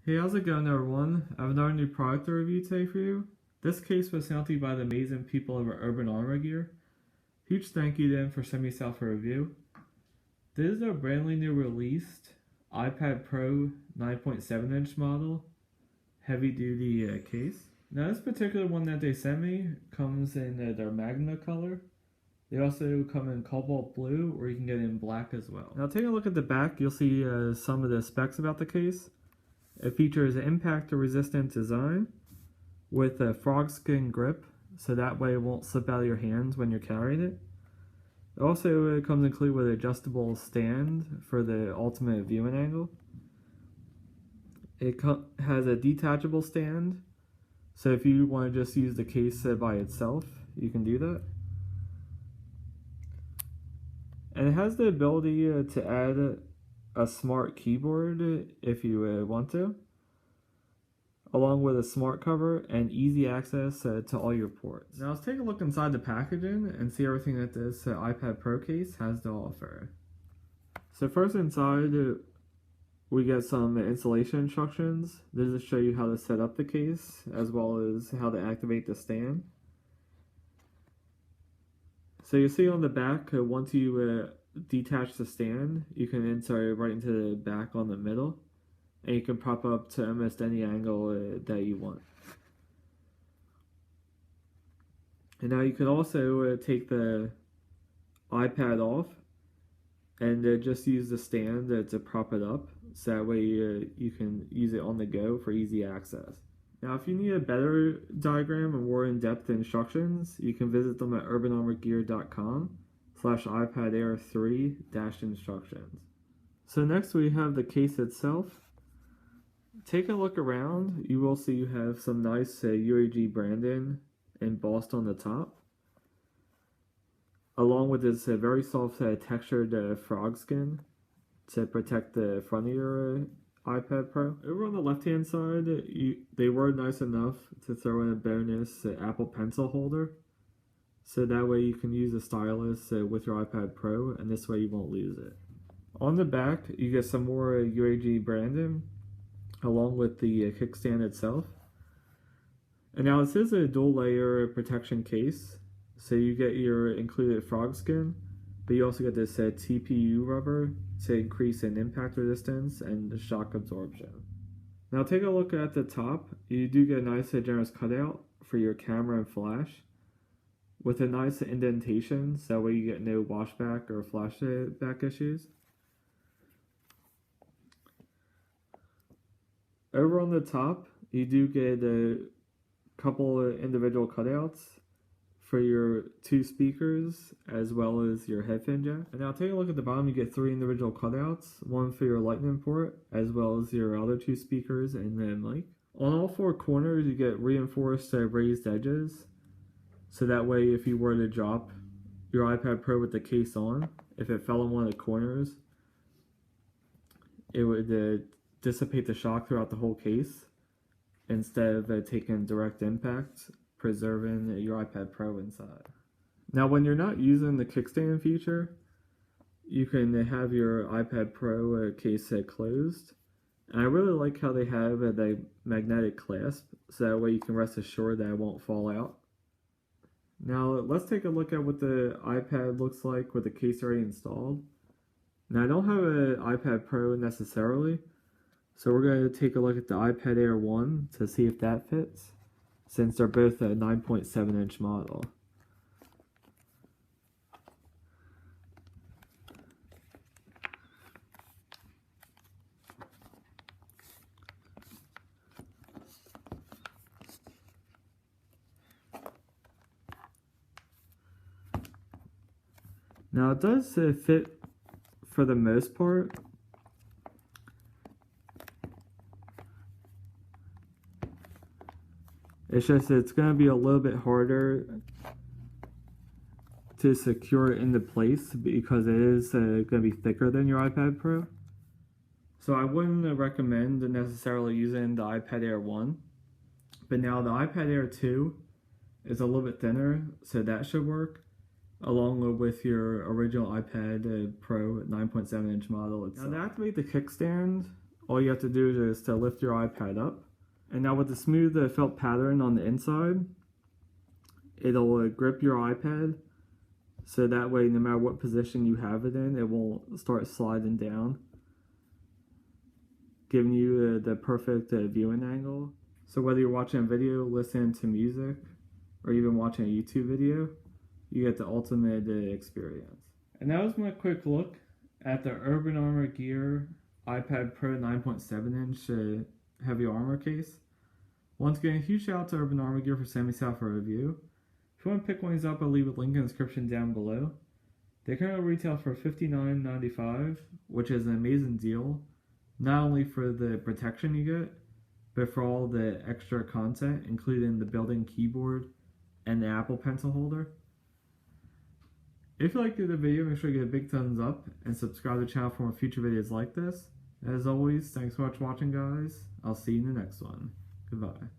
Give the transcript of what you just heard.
Hey, how's it going everyone? I have another new product to review today for you. This case was sent to you by the amazing people over Urban Armor Gear. Huge thank you to them for sending this out for review. This is a brand new released iPad Pro 9.7 inch model, heavy duty case. Now this particular one that they sent me comes in their Magna color. They also come in cobalt blue, or you can get it in black as well. Now taking a look at the back, you'll see some of the specs about the case. It features an impact-resistant design with a frog skin grip, so that way it won't slip out of your hands when you're carrying it. It also comes included with an adjustable stand for the ultimate viewing angle. It has a detachable stand, so if you want to just use the case by itself, you can do that. And it has the ability to add a smart keyboard if you want to, along with a smart cover and easy access to all your ports. Now let's take a look inside the packaging and see everything that this iPad Pro case has to offer. So first inside we get some installation instructions. This will show you how to set up the case as well as how to activate the stand. So you see on the back, once you detach the stand, you can insert it right into the back on the middle, and you can prop up to almost any angle that you want. And now you can also take the iPad off and just use the stand to prop it up, so that way you can use it on the go for easy access. Now if you need a better diagram and more in-depth instructions, you can visit them at urbanarmorgear.com/iPad Air 3-instructions. So next we have the case itself. Take a look around. You will see you have some nice UAG branding embossed on the top, along with this very soft textured frog skin to protect the front of your iPad Pro. Over on the left hand side, they were nice enough to throw in a bonus Apple Pencil holder, so that way you can use a stylus with your iPad Pro, and this way you won't lose it. On the back, you get some more UAG branding, along with the kickstand itself. And now this is a dual layer protection case, so you get your included frog skin, but you also get this TPU rubber to increase in impact resistance and shock absorption. Now take a look at the top. You do get a nice generous cutout for your camera and flash, with a nice indentation, so that way you get no washback or flashback issues. Over on the top, you do get a couple of individual cutouts for your two speakers as well as your headphone jack. And now take a look at the bottom. You get three individual cutouts, one for your lightning port as well as your other two speakers and then mic. On all four corners you get reinforced raised edges, so that way if you were to drop your iPad Pro with the case on, if it fell in one of the corners, it would dissipate the shock throughout the whole case instead of taking direct impact, preserving your iPad Pro inside. Now when you're not using the kickstand feature, you can have your iPad Pro case closed. And I really like how they have the magnetic clasp, so that way you can rest assured that it won't fall out. Now let's take a look at what the iPad looks like with the case already installed. Now I don't have an iPad Pro necessarily, so we're going to take a look at the iPad Air 1 to see if that fits, since they're both a 9.7 inch model. Now it does fit for the most part. It's just it's going to be a little bit harder to secure it into place because it is going to be thicker than your iPad Pro. So I wouldn't recommend necessarily using the iPad Air 1, but now the iPad Air 2 is a little bit thinner, so that should work, along with your original iPad Pro 9.7 inch model itself. Now to activate the kickstand all you have to do is to lift your iPad up. And now with the smooth felt pattern on the inside, it'll grip your iPad so that way no matter what position you have it in, it won't start sliding down, giving you the perfect viewing angle. So whether you're watching a video, listening to music, or even watching a YouTube video, you get the ultimate experience. And that was my quick look at the Urban Armor Gear iPad Pro 9.7-inch heavy armor case. Once again, a huge shout out to Urban Armor Gear for sending me out for a review. If you want to pick one of these up, I'll leave a link in the description down below. They currently retail for $59.95, which is an amazing deal, not only for the protection you get, but for all the extra content, including the built-in keyboard and the Apple Pencil holder. If you liked the video, make sure you give it a big thumbs up and subscribe to the channel for more future videos like this. As always, thanks so much for watching, guys. I'll see you in the next one. Goodbye.